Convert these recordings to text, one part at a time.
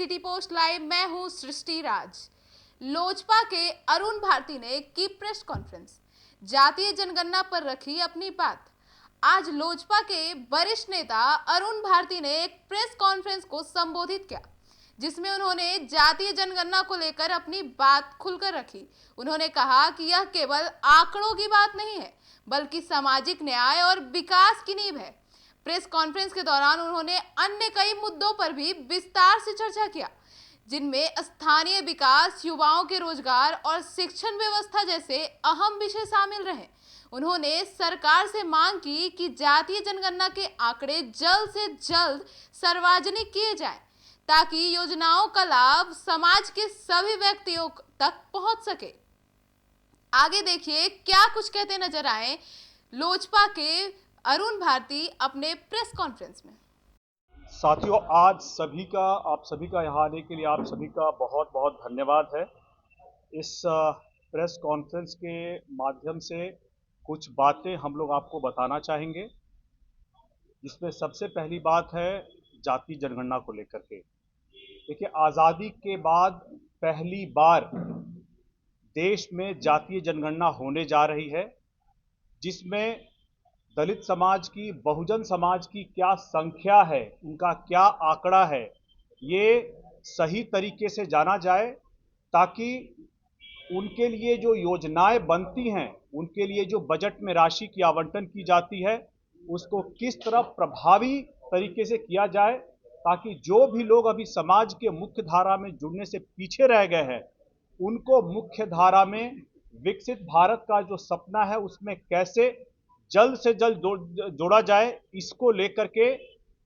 City post live, मैं हूं सृष्टि राज। लोजपा के अरुण भारती ने की प्रेस कॉन्फ्रेंस, जातीय जनगणना पर रखी अपनी बात। आज लोजपा के वरिष्ठ नेता अरुण भारती ने एक प्रेस कॉन्फ्रेंस को संबोधित किया, जिसमें उन्होंने जातीय जनगणना को लेकर अपनी बात खुलकर रखी। उन्होंने कहा कि यह केवल आंकड़ों की बात नहीं है, बल्कि सामाजिक न्याय और विकास की नींव है। प्रेस कॉन्फ्रेंस के दौरान उन्होंने अन्य कई मुद्दों पर भी विस्तार से चर्चा किया, जिनमें स्थानीय विकास, युवाओं के रोजगार और शिक्षण व्यवस्था जैसे अहम विषय शामिल रहे। उन्होंने सरकार से मांग की कि जातीय जनगणना के आंकड़े जल्द से जल्द सार्वजनिक किए जाएं, ताकि योजनाओं का लाभ समाज के सभी व्यक्तियों तक पहुंच सके। आगे देखिए क्या कुछ कहते नजर आए लोजपा के अरुण भारती अपने प्रेस कॉन्फ्रेंस में। साथियों, आज आप सभी का यहाँ आने के लिए आप सभी का बहुत बहुत धन्यवाद है। इस प्रेस कॉन्फ्रेंस के माध्यम से कुछ बातें हम लोग आपको बताना चाहेंगे, जिसमें सबसे पहली बात है जातीय जनगणना को लेकर के। देखिए, आज़ादी के बाद पहली बार देश में जातीय जनगणना होने जा रही है, जिसमें दलित समाज की, बहुजन समाज की क्या संख्या है, उनका क्या आंकड़ा है, ये सही तरीके से जाना जाए, ताकि उनके लिए जो योजनाएं बनती हैं, उनके लिए जो बजट में राशि की आवंटन की जाती है, उसको किस तरह प्रभावी तरीके से किया जाए, ताकि जो भी लोग अभी समाज के मुख्य धारा में जुड़ने से पीछे रह गए हैं, उनको मुख्य धारा में विकसित भारत का जो सपना है उसमें कैसे जल्द से जल्द जोड़ा जाए, इसको लेकर के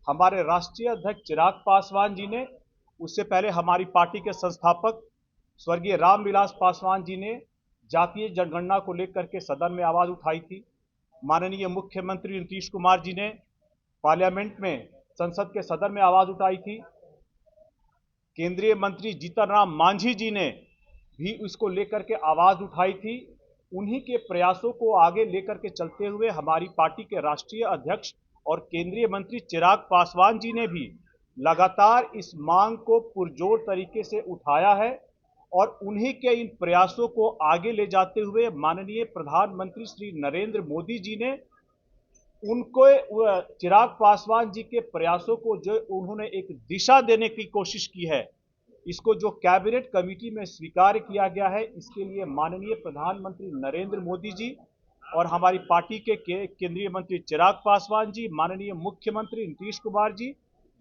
हमारे राष्ट्रीय अध्यक्ष चिराग पासवान जी ने, उससे पहले हमारी पार्टी के संस्थापक स्वर्गीय रामविलास पासवान जी ने जातीय जनगणना को लेकर के सदन में आवाज उठाई थी। माननीय मुख्यमंत्री नीतीश कुमार जी ने पार्लियामेंट में, संसद के सदन में आवाज उठाई थी। केंद्रीय मंत्री जीतन राम मांझी जी ने भी इसको लेकर के आवाज उठाई थी। उन्हीं के प्रयासों को आगे लेकर के चलते हुए हमारी पार्टी के राष्ट्रीय अध्यक्ष और केंद्रीय मंत्री चिराग पासवान जी ने भी लगातार इस मांग को पुरजोर तरीके से उठाया है, और उन्हीं के इन प्रयासों को आगे ले जाते हुए माननीय प्रधानमंत्री श्री नरेंद्र मोदी जी ने उनको, चिराग पासवान जी के प्रयासों को जो उन्होंने एक दिशा देने की कोशिश की है, इसको जो कैबिनेट कमेटी में स्वीकार किया गया है, इसके लिए माननीय प्रधानमंत्री नरेंद्र मोदी जी और हमारी पार्टी के केंद्रीय मंत्री चिराग पासवान जी, माननीय मुख्यमंत्री नीतीश कुमार जी,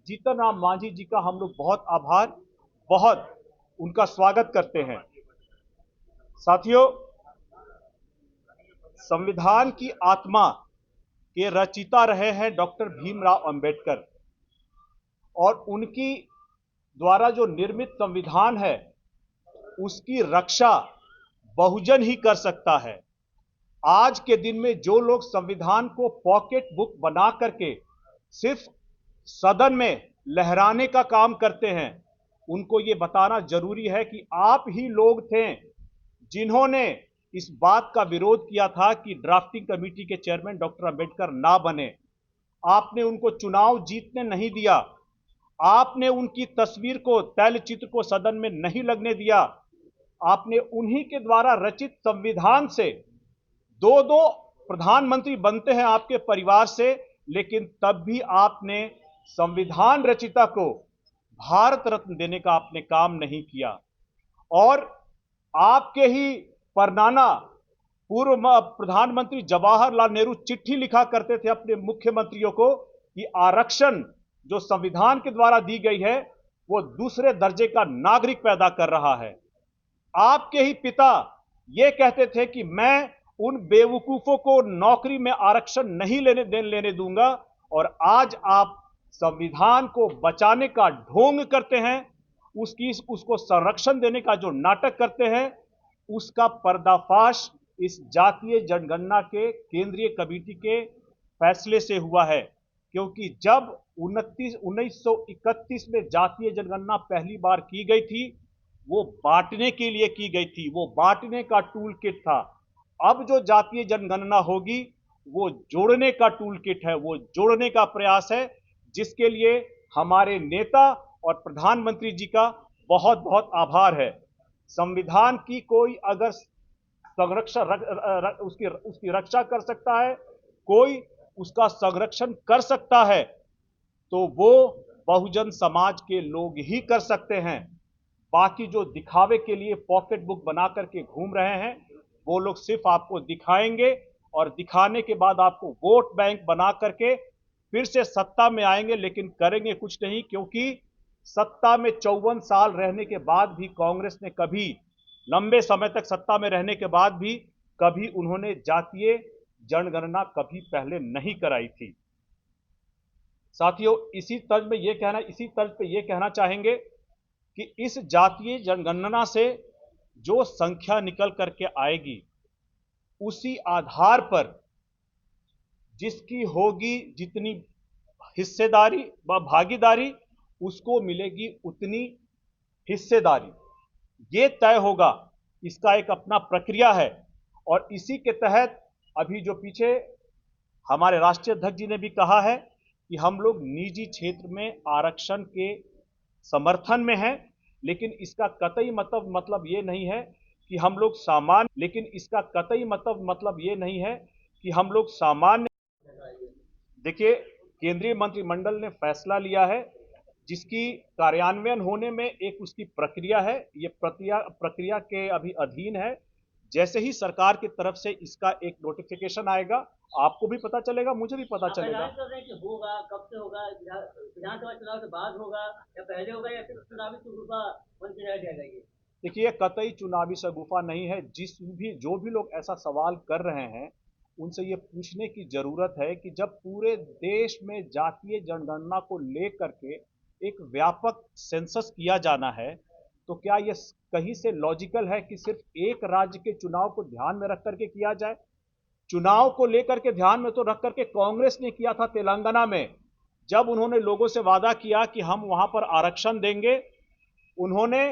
जीतन राम मांझी जी का हम लोग बहुत आभार, बहुत उनका स्वागत करते हैं। साथियों, संविधान की आत्मा के रचयिता रहे हैं डॉक्टर भीमराव अंबेडकर, और उनकी द्वारा जो निर्मित संविधान है, उसकी रक्षा बहुजन ही कर सकता है। आज के दिन में जो लोग संविधान को पॉकेट बुक बना करके सिर्फ सदन में लहराने का काम करते हैं, उनको ये बताना जरूरी है कि आप ही लोग थे जिन्होंने इस बात का विरोध किया था कि ड्राफ्टिंग कमेटी के चेयरमैन डॉक्टर अंबेडकर ना बने। आपने उनको चुनाव जीतने नहीं दिया, आपने उनकी तस्वीर को, तैलचित्र को सदन में नहीं लगने दिया। आपने उन्हीं के द्वारा रचित संविधान से दो दो प्रधानमंत्री बनते हैं आपके परिवार से, लेकिन तब भी आपने संविधान रचिता को भारत रत्न देने का आपने काम नहीं किया। और आपके ही परनाना पूर्व प्रधानमंत्री जवाहरलाल नेहरू चिट्ठी लिखा करते थे अपने मुख्यमंत्रियों को कि आरक्षण जो संविधान के द्वारा दी गई है, वो दूसरे दर्जे का नागरिक पैदा कर रहा है। आपके ही पिता ये कहते थे कि मैं उन बेवकूफों को नौकरी में आरक्षण नहीं लेने दूंगा, और आज आप संविधान को बचाने का ढोंग करते हैं, उसको संरक्षण देने का जो नाटक करते हैं, उसका पर्दाफाश इस जातीय जनगणना के केंद्रीय कमेटी के फैसले से हुआ है। क्योंकि जब 1931 में जातीय जनगणना पहली बार की गई थी, वो बांटने के लिए की गई थी, वो बांटने का टूल किट था। अब जो जातीय जनगणना होगी, वो जोड़ने का टूल किट है, वो जोड़ने का प्रयास है, जिसके लिए हमारे नेता और प्रधानमंत्री जी का बहुत बहुत आभार है। संविधान की कोई अगर संरक्षण उसकी रक्षा कर सकता है, कोई उसका संरक्षण कर सकता है, तो वो बहुजन समाज के लोग ही कर सकते हैं। बाकी जो दिखावे के लिए पॉकेट बुक बना करके घूम रहे हैं, वो लोग सिर्फ आपको दिखाएंगे और दिखाने के बाद आपको वोट बैंक बना करके फिर से सत्ता में आएंगे, लेकिन करेंगे कुछ नहीं, क्योंकि सत्ता में 54 साल रहने के बाद भी कांग्रेस ने कभी, लंबे समय तक सत्ता में रहने के बाद भी कभी उन्होंने जातीय जनगणना कभी पहले नहीं कराई थी। साथियों, इसी तर्ज पे ये कहना चाहेंगे कि इस जातीय जनगणना से जो संख्या निकल करके आएगी, उसी आधार पर जिसकी होगी जितनी हिस्सेदारी व भागीदारी, उसको मिलेगी उतनी हिस्सेदारी। ये तय होगा, इसका एक अपना प्रक्रिया है। और इसी के तहत अभी जो पीछे हमारे राष्ट्रीय अध्यक्ष जी ने भी कहा है कि हम लोग निजी क्षेत्र में आरक्षण के समर्थन में हैं, लेकिन इसका कतई मतलब ये नहीं है कि हम लोग सामान्य देखिए, केंद्रीय मंत्रिमंडल ने फैसला लिया है, जिसकी कार्यान्वयन होने में एक उसकी प्रक्रिया है। ये प्रक्रिया के अभी अधीन है। जैसे ही सरकार की तरफ से इसका एक नोटिफिकेशन आएगा, आपको भी पता चलेगा, मुझे भी पता चलेगा। आप कर रहे हैं कि होगा, कब से होगा, विधानसभा चुनाव के बाद होगा या पहले होगा या फिर चुनावी शगुफा बन के रह जाएगा ये? देखिए, ये कतई चुनावी शगुफा नहीं है। जो भी लोग ऐसा सवाल कर रहे हैं, उनसे ये पूछने की जरूरत है कि जब पूरे देश में जातीय जनगणना को लेकर के एक व्यापक सेंसस किया जाना है, तो क्या ये कहीं से लॉजिकल है कि सिर्फ एक राज्य के चुनाव को ध्यान में रख करके किया जाए? चुनाव को लेकर के ध्यान में तो रख करके कांग्रेस ने किया था तेलंगाना में, जब उन्होंने लोगों से वादा किया कि हम वहां पर आरक्षण देंगे। उन्होंने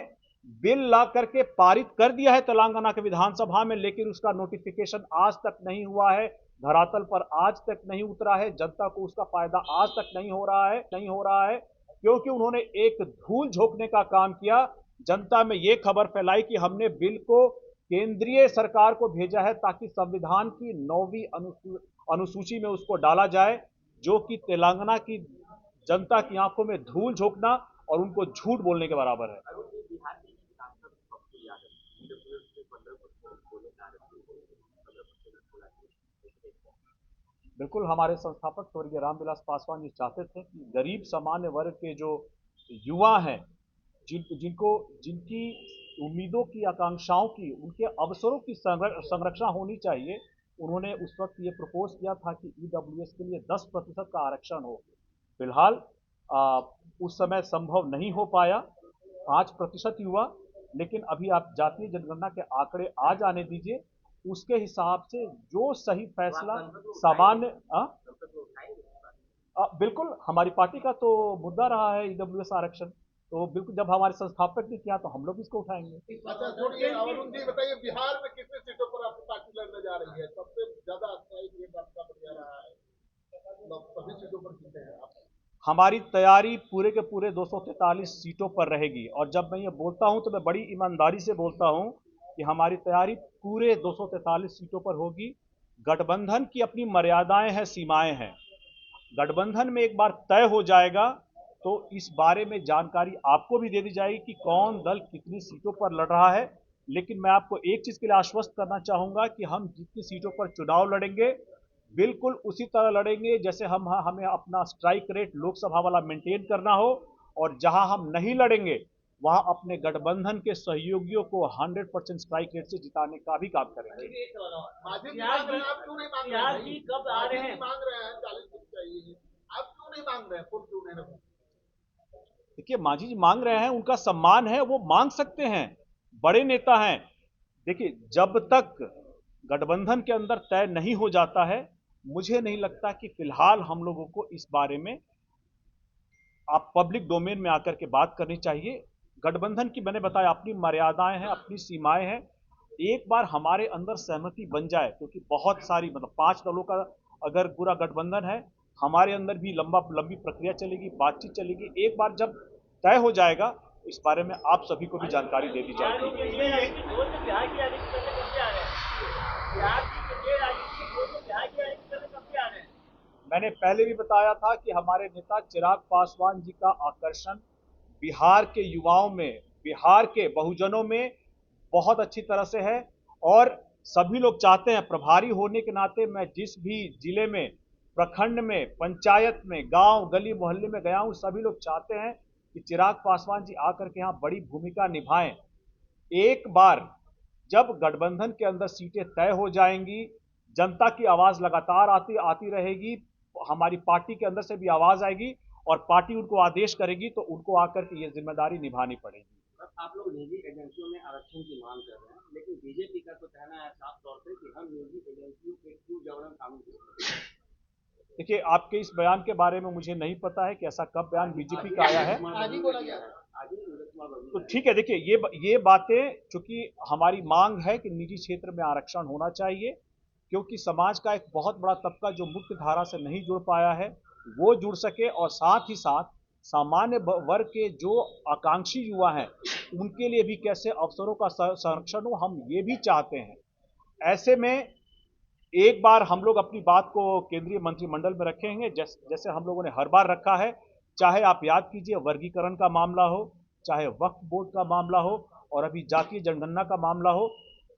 बिल ला करके पारित कर दिया है तेलंगाना के विधानसभा में, लेकिन उसका नोटिफिकेशन आज तक नहीं हुआ है, धरातल पर आज तक नहीं उतरा है, जनता को उसका फायदा आज तक नहीं हो रहा है, क्योंकि उन्होंने एक धूल झोंकने का काम किया। जनता में यह खबर फैलाई कि हमने बिल को केंद्रीय सरकार को भेजा है ताकि संविधान की 9वीं अनुसूची में उसको डाला जाए, जो कि तेलंगाना की जनता की आंखों में धूल झोंकना और उनको झूठ बोलने के बराबर है। बिल्कुल, हमारे संस्थापक स्वर्गीय रामविलास पासवान जी चाहते थे कि गरीब सामान्य वर्ग के जो युवा हैं, जिनकी उम्मीदों की, आकांक्षाओं की, उनके अवसरों की संरक्षण होनी चाहिए, उन्होंने उस वक्त ये प्रपोज किया था कि ईडब्ल्यूएस के लिए 10% का आरक्षण हो। फिलहाल उस समय संभव नहीं हो पाया, 5% ही हुआ, लेकिन अभी आप जातीय जनगणना के आंकड़े आ जाने दीजिए, उसके हिसाब से जो सही फैसला सामान्य बिल्कुल हमारी पार्टी का तो मुद्दा रहा है ईडब्ल्यूएस आरक्षण, तो बिल्कुल जब हमारे संस्थापक ने किया तो हम लोग इसको उठाएंगे। अच्छा, छोड़िए, अरुण जी बताइए, बिहार में कितनी सीटों पर आपकी पार्टी लड़ने जा रही है? सबसे ज्यादा स्थायी रेट आपका बढ़िया रहा है, मतलब सभी सीटों पर जीते हैं आप? हमारी तैयारी पूरे के पूरे 243 सीटों पर रहेगी, और जब मैं ये बोलता हूं तो मैं बड़ी ईमानदारी से बोलता हूं कि हमारी तैयारी पूरे 243 सीटों पर होगी। गठबंधन की अपनी मर्यादाएं हैं, सीमाएं हैं। गठबंधन में एक बार तय हो जाएगा तो इस बारे में जानकारी आपको भी दे दी जाएगी कि कौन दल कितनी सीटों पर लड़ रहा है। लेकिन मैं आपको एक चीज के लिए आश्वस्त करना चाहूंगा कि हम जितनी सीटों पर चुनाव लड़ेंगे, बिल्कुल उसी तरह लड़ेंगे जैसे हमें अपना स्ट्राइक रेट लोकसभा वाला मेंटेन करना हो, और जहां हम नहीं लड़ेंगे वहां अपने गठबंधन के सहयोगियों को 100% स्ट्राइक रेट से जिताने का भी काम करेंगे। मांग रहे हैं, आप क्यों नहीं मांग रहे हैं? कब आ रहे हैं? मांग रहे हैं 40 सीट चाहिए, आप क्यों नहीं मांग रहे हैं? खुद क्यों नहीं? देखिए, मांझी जी मांग रहे हैं, उनका सम्मान है, वो मांग सकते हैं, बड़े नेता हैं। देखिए, जब तक गठबंधन के अंदर तय नहीं हो जाता है, मुझे नहीं लगता कि फिलहाल हम लोगों को इस बारे में आप पब्लिक डोमेन में आकर के बात करनी चाहिए। गठबंधन की मैंने बताया अपनी मर्यादाएं हैं, अपनी सीमाएं हैं। एक बार हमारे अंदर सहमति बन जाए, क्योंकि बहुत सारी मतलब 5 दलों का अगर पूरा गठबंधन है, हमारे अंदर भी लंबी प्रक्रिया चलेगी, बातचीत चलेगी। एक बार जब तय हो जाएगा, इस बारे में आप सभी को भी जानकारी दे दी जाएगी। बिहार की राजनीति करने कब से आ रहे हैं? बिहार की केंद्रीय राजनीति में बिहार की राजनीति करने कब से आ रहे हैं? मैंने पहले भी बताया था कि हमारे नेता चिराग पासवान जी का आकर्षण बिहार के युवाओं में, बिहार के बहुजनों में बहुत अच्छी तरह से है और सभी लोग चाहते हैं। प्रभारी होने के नाते मैं जिस भी जिले में, प्रखंड में, पंचायत में, गांव, गली, मोहल्ले में गया हूं, सभी लोग चाहते हैं कि चिराग पासवान जी आकर के यहां बड़ी भूमिका निभाएं। एक बार जब गठबंधन के अंदर सीटें तय हो जाएंगी, जनता की आवाज लगातार आती रहेगी, हमारी पार्टी के अंदर से भी आवाज आएगी और पार्टी उनको आदेश करेगी तो उनको आकर के ये जिम्मेदारी निभानी पड़ेगी। आप लोग निजी एजेंसियों में आरक्षण की मांग कर रहे हैं, लेकिन बीजेपी का तो कहना है साफ तौर पे कि हम निजी एजेंसियों के थ्रू जबरन कानून देखिए, आपके इस बयान के बारे में मुझे नहीं पता है कि ऐसा कब बयान बीजेपी का आया है। तो ठीक है, देखिए ये बातें, चूंकि हमारी मांग है कि निजी क्षेत्र में आरक्षण होना चाहिए, क्योंकि समाज का एक बहुत बड़ा तबका जो मुख्य धारा से नहीं जुड़ पाया है वो जुड़ सके और साथ ही साथ सामान्य वर्ग के जो आकांक्षी युवा हैं उनके लिए भी कैसे अवसरों का संरक्षण हो, हम ये भी चाहते हैं। ऐसे में एक बार हम लोग अपनी बात को केंद्रीय मंत्रिमंडल में रखेंगे, जैसे हम लोगों ने हर बार रखा है। चाहे आप याद कीजिए, वर्गीकरण का मामला हो, चाहे वक्फ बोर्ड का मामला हो और अभी जातीय जनगणना का मामला हो,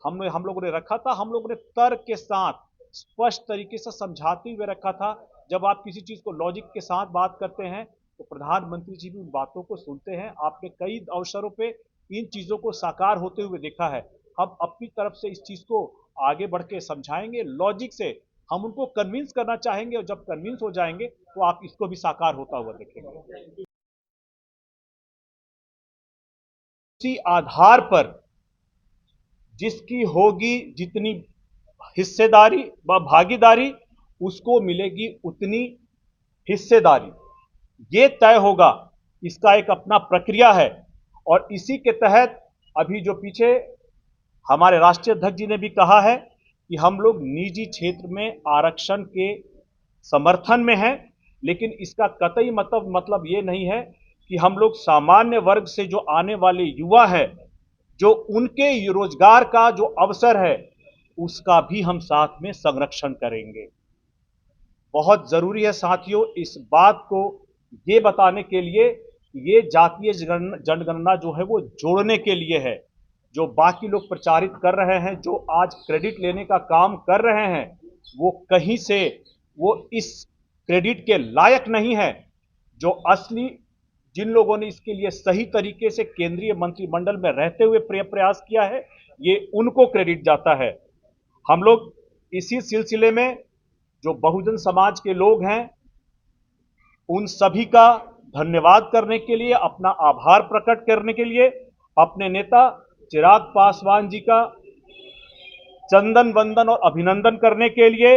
हम लोगों ने रखा था। हम लोगों ने तर्क के साथ स्पष्ट तरीके से समझाते हुए रखा था। जब आप किसी चीज को लॉजिक के साथ बात करते हैं तो प्रधानमंत्री जी भी उन बातों को सुनते हैं। आपने कई अवसरों पे इन चीजों को साकार होते हुए देखा है। हम अपनी तरफ से इस चीज को आगे बढ़ के समझाएंगे, लॉजिक से हम उनको कन्विंस करना चाहेंगे और जब कन्विंस हो जाएंगे तो आप इसको भी साकार होता हुआ देखेंगे। इसी आधार पर जिसकी होगी जितनी हिस्सेदारी व भागीदारी, उसको मिलेगी उतनी हिस्सेदारी। ये तय होगा, इसका एक अपना प्रक्रिया है और इसी के तहत अभी जो पीछे हमारे राष्ट्रीय अध्यक्ष जी ने भी कहा है कि हम लोग निजी क्षेत्र में आरक्षण के समर्थन में हैं, लेकिन इसका कतई मतलब ये नहीं है कि हम लोग सामान्य वर्ग से जो आने वाले युवा है, जो उनके रोजगार का जो अवसर है, उसका भी हम साथ में संरक्षण करेंगे। बहुत जरूरी है साथियों, इस बात को ये बताने के लिए, ये जातीय जनगणना जो है वो जोड़ने के लिए है। जो बाकी लोग प्रचारित कर रहे हैं, जो आज क्रेडिट लेने का काम कर रहे हैं, वो कहीं से वो इस क्रेडिट के लायक नहीं है। जो असली जिन लोगों ने इसके लिए सही तरीके से केंद्रीय मंत्रिमंडल में रहते हुए प्रयास किया है, ये उनको क्रेडिट जाता है। हम लोग इसी सिलसिले में जो बहुजन समाज के लोग हैं, उन सभी का धन्यवाद करने के लिए, अपना आभार प्रकट करने के लिए, अपने नेता चिराग पासवान जी का चंदन वंदन और अभिनंदन करने के लिए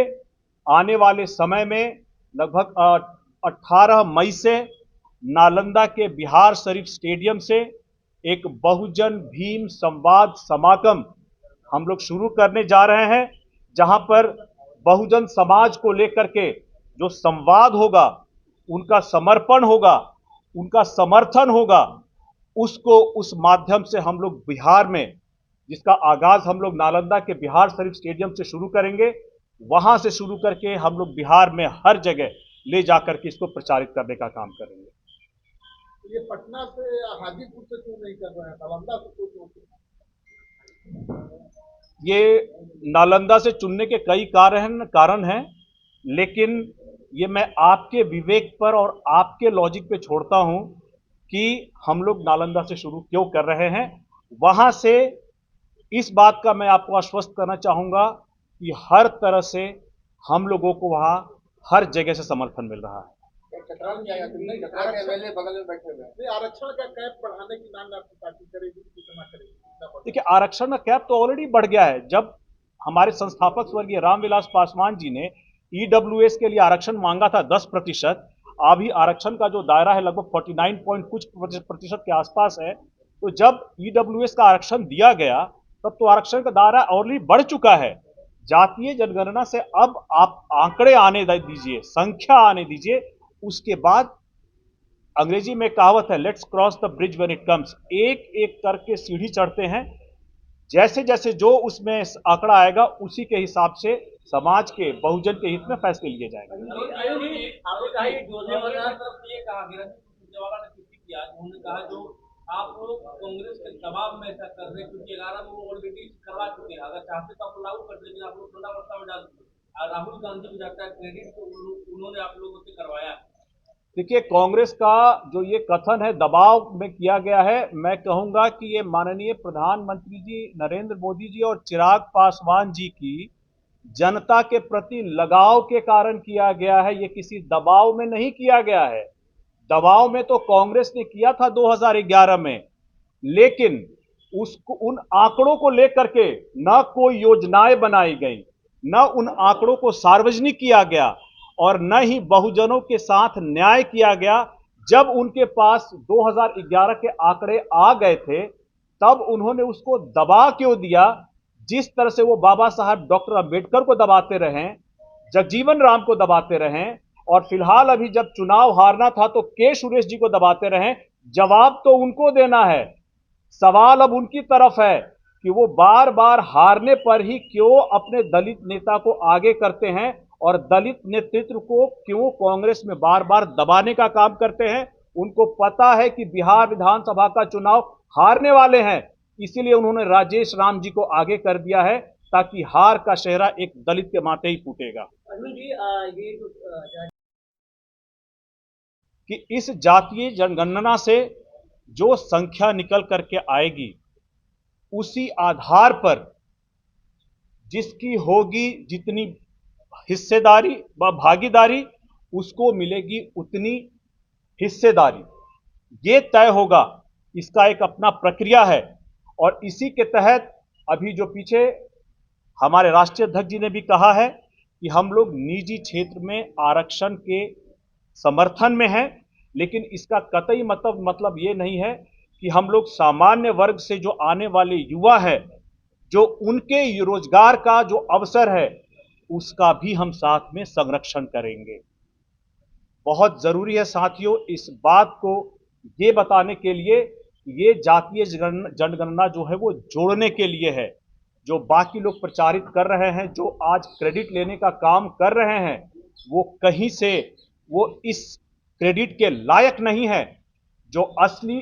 आने वाले समय में लगभग 18 मई से नालंदा के बिहार शरीफ स्टेडियम से एक बहुजन भीम संवाद समागम हम लोग शुरू करने जा रहे हैं, जहां पर बहुजन समाज को लेकर के जो संवाद होगा, उनका समर्पण होगा, उनका समर्थन होगा, उसको उस माध्यम से हम लोग बिहार में, जिसका आगाज हम लोग नालंदा के बिहार शरीफ स्टेडियम से शुरू करेंगे, वहां से शुरू करके हम लोग बिहार में हर जगह ले जाकर के इसको प्रचारित करने का काम करेंगे। ये पटना से या हाजीपुर से क्यों नहीं कर रहे हैं, नालंदा से क्यों? ये नालंदा से चुनने के कई कारण हैं, लेकिन ये मैं आपके विवेक पर और आपके लॉजिक पे छोड़ता हूं कि हम लोग नालंदा से शुरू क्यों कर रहे हैं। वहां से इस बात का मैं आपको आश्वस्त करना चाहूंगा कि हर तरह से हम लोगों को वहां हर जगह से समर्थन मिल रहा है। आरक्षण का कैप बढ़ाने की मांग आपकी पार्टी करेगी, कितना करेगी? देखिए, आरक्षण का कैप तो ऑलरेडी बढ़ गया है। जब हमारे संस्थापक स्वर्गीय रामविलास पासवान जी ने ईडब्ल्यूएस के लिए आरक्षण मांगा था 10%, अभी आरक्षण का जो दायरा है लगभग 49 पॉइंट कुछ प्रतिशत के आसपास है। तो जब ईडब्ल्यूएस का आरक्षण दिया गया, तब तो आरक्षण का दायरा ऑलरेडी बढ़ चुका है। जातीय जनगणना से अब आप आंकड़े आने दीजिए, संख्या आने दीजिए, उसके बाद अंग्रेजी में कहावत है, let's cross the bridge when it comes. एक एक करके सीढ़ी चढ़ते हैं, जैसे जैसे जो उसमें आंकड़ा आएगा उसी के हिसाब से समाज के, बहुजन के हित में फैसले लिए जाएंगे। आपने कहा ये जोधेवाला तरफ से ये कहा गया कि जोधेवाला ने किसी किया, उन्होंने कहा जो आप लोग कांग्रेस के दबाव में ऐसा कर रहे हैं क्योंकि 11 में वो ऑलरेडी करवा चुके हैं, अगर चाहते तो आप लागू कर देंगे, आप लोग ठंडा वर्षा में डाल दीजिए। और राहुल गांधी को जाता है क्रेडिट तो उन्होंने आप लोगों से करवाया। देखिए, कांग्रेस का जो ये कथन है दबाव में किया गया है, मैं कहूंगा कि ये माननीय प्रधानमंत्री जी नरेंद्र मोदी जी और चिराग पासवान जी की जनता के प्रति लगाव के कारण किया गया है। ये किसी दबाव में नहीं किया गया है। दबाव में तो कांग्रेस ने किया था 2011 में, लेकिन उसको, उन आंकड़ों को लेकर के न कोई योजनाएं बनाई गई, न उन आंकड़ों को सार्वजनिक किया गया और न ही बहुजनों के साथ न्याय किया गया। जब उनके पास 2011 के आंकड़े आ गए थे तब उन्होंने उसको दबा क्यों दिया? जिस तरह से वो बाबा साहब डॉक्टर अंबेडकर को दबाते रहे, जगजीवन राम को दबाते रहे और फिलहाल अभी जब चुनाव हारना था तो के सुरेश जी को दबाते रहे, जवाब तो उनको देना है। सवाल अब उनकी तरफ है कि वो बार बार हारने पर ही क्यों अपने दलित नेता को आगे करते हैं और दलित नेतृत्व को क्यों कांग्रेस में बार बार दबाने का काम करते हैं। उनको पता है कि बिहार विधानसभा का चुनाव हारने वाले हैं, इसीलिए उन्होंने राजेश राम जी को आगे कर दिया है ताकि हार का चेहरा एक दलित के माथे ही फूटेगा। अरुण जी, ये जो कि इस जातीय जनगणना से जो संख्या निकल करके आएगी उसी आधार पर जिसकी होगी जितनी हिस्सेदारी व भागीदारी उसको मिलेगी उतनी हिस्सेदारी, ये तय होगा। इसका एक अपना प्रक्रिया है और इसी के तहत अभी जो पीछे हमारे राष्ट्रीय अध्यक्ष जी ने भी कहा है कि हम लोग निजी क्षेत्र में आरक्षण के समर्थन में हैं, लेकिन इसका कतई मतलब ये नहीं है कि हम लोग सामान्य वर्ग से जो आने वाले युवा है, जो उनके रोजगार का जो अवसर है उसका भी हम साथ में संरक्षण करेंगे। बहुत जरूरी है साथियों इस बात को ये बताने के लिए, ये जातीय जनगणना जो है वो जोड़ने के लिए है। जो बाकी लोग प्रचारित कर रहे हैं, जो आज क्रेडिट लेने का काम कर रहे हैं, वो कहीं से वो इस क्रेडिट के लायक नहीं है। जो असली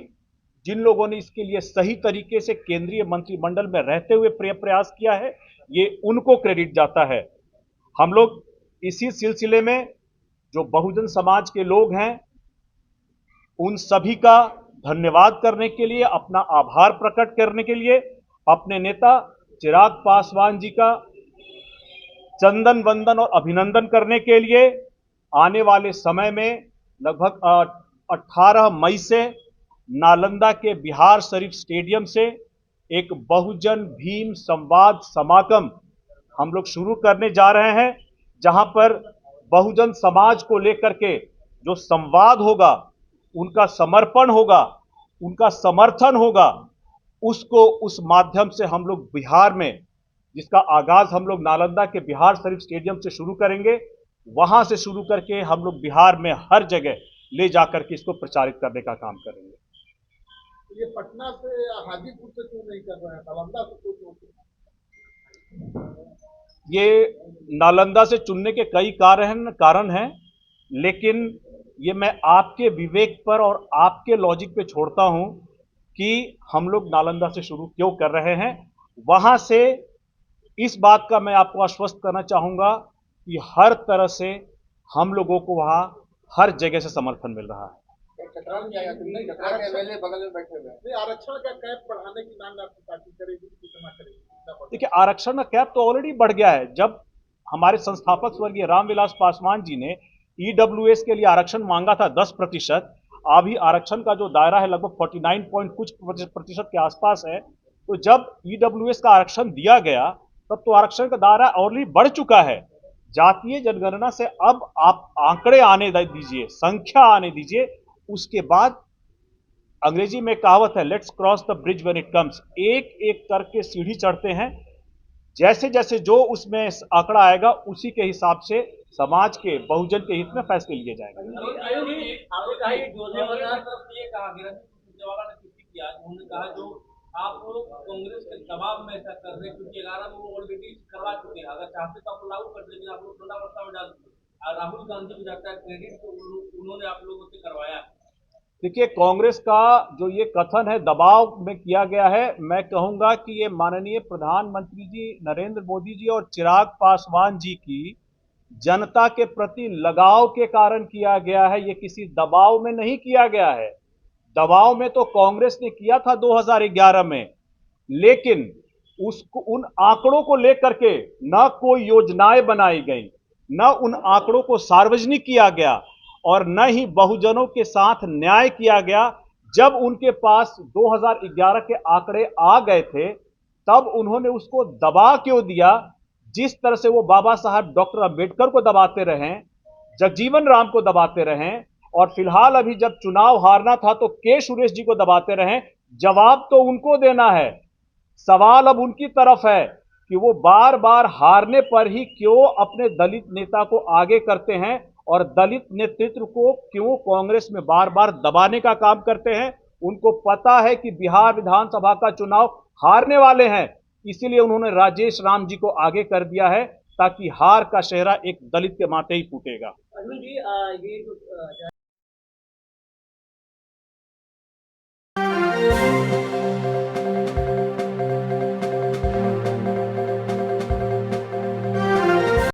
जिन लोगों ने इसके लिए सही तरीके से केंद्रीय मंत्रिमंडल में रहते हुए प्रयास किया है, ये उनको क्रेडिट जाता है। हम लोग इसी सिलसिले में जो बहुजन समाज के लोग हैं उन सभी का धन्यवाद करने के लिए, अपना आभार प्रकट करने के लिए, अपने नेता चिराग पासवान जी का चंदन वंदन और अभिनंदन करने के लिए आने वाले समय में लगभग 18 मई से नालंदा के बिहार शरीफ स्टेडियम से एक बहुजन भीम संवाद समागम हम लोग शुरू करने जा रहे हैं, जहां पर बहुजन समाज को लेकर के जो संवाद होगा, उनका समर्पण होगा, उनका समर्थन होगा, उसको उस माध्यम से हम लोग बिहार में, जिसका आगाज हम लोग नालंदा के बिहार शरीफ स्टेडियम से शुरू करेंगे, वहां से शुरू करके हम लोग बिहार में हर जगह ले जाकर के इसको प्रचारित करने का काम करेंगे। ये पटना से या हाजीपुर से क्यों नहीं कर रहे हैं, नालंदा से क्यों? ये नालंदा से चुनने के कई कारण हैं, लेकिन ये मैं आपके विवेक पर और आपके लॉजिक पे छोड़ता हूं कि हम लोग नालंदा से शुरू क्यों कर रहे हैं। वहां से इस बात का मैं आपको आश्वस्त करना चाहूंगा कि हर तरह से हम लोगों को वहां हर जगह से समर्थन मिल रहा है। आरक्षण का कैप बढ़ाने की मांग आपकी पार्टी करेगी, कितना करेगी? देखिए, आरक्षण का कैप तो ऑलरेडी बढ़ गया है। जब हमारे संस्थापक स्वर्गीय रामविलास पासवान जी ने ईडब्ल्यूएस के लिए आरक्षण मांगा था 10%, अभी आरक्षण का जो दायरा है लगभग 49 पॉइंट कुछ प्रतिशत के आसपास है। तो जब ईडब्ल्यूएस का आरक्षण दिया गया तब तो आरक्षण का दायरा ऑलरेडी बढ़ चुका है। जातीय जनगणना से अब आप आंकड़े आने दीजिए, संख्या आने दीजिए, उसके बाद अंग्रेजी में कहावत है, let's cross the bridge when it comes. एक एक करके सीढ़ी चढ़ते हैं, जैसे जैसे जो उसमें आंकड़ा आएगा उसी के हिसाब से समाज के बहुजन के हित में फैसले लिए जाएंगे। आपने कहा ये जोधेवाला तरफ से ये कहा गया सुरजेवाला ने टिप्पणी किया, उन्होंने कहा जो आप कांग्रेस के दबाव में ऐसा कर रहे हैं क्योंकि 11 में वो ऑलरेडी करवा चुके हैं, अगर चाहते तो आप लागू कर देंगे, आप लोग ठंडा वर्षा में डाल दिए। राहुल गांधी को जाता है क्रेडिट तो उन्होंने आप लोगों से करवाया। देखिए, कांग्रेस का जो ये कथन है दबाव में किया गया है, मैं कहूंगा कि ये माननीय प्रधानमंत्री जी नरेंद्र मोदी जी और चिराग पासवान जी की जनता के प्रति लगाव के कारण किया गया है। ये किसी दबाव में नहीं किया गया है। दबाव में तो कांग्रेस ने किया था 2011 में, लेकिन उसको उन आंकड़ों को लेकर के न कोई योजनाएं बनाई गई, न उन आंकड़ों को सार्वजनिक किया गया और न ही बहुजनों के साथ न्याय किया गया। जब उनके पास 2011 के आंकड़े आ गए थे तब उन्होंने उसको दबा क्यों दिया? जिस तरह से वो बाबा साहब डॉक्टर अंबेडकर को दबाते रहे, जगजीवन राम को दबाते रहे और फिलहाल अभी जब चुनाव हारना था तो के सुरेश जी को दबाते रहे, जवाब तो उनको देना है। सवाल अब उनकी तरफ है कि वो बार बार हारने पर ही क्यों अपने दलित नेता को आगे करते हैं और दलित नेतृत्व को क्यों कांग्रेस में बार बार दबाने का काम करते हैं। उनको पता है कि बिहार विधानसभा का चुनाव हारने वाले हैं, इसीलिए उन्होंने राजेश राम जी को आगे कर दिया है ताकि हार का चेहरा एक दलित के माथे ही फूटेगा। अरुण जी, ये जो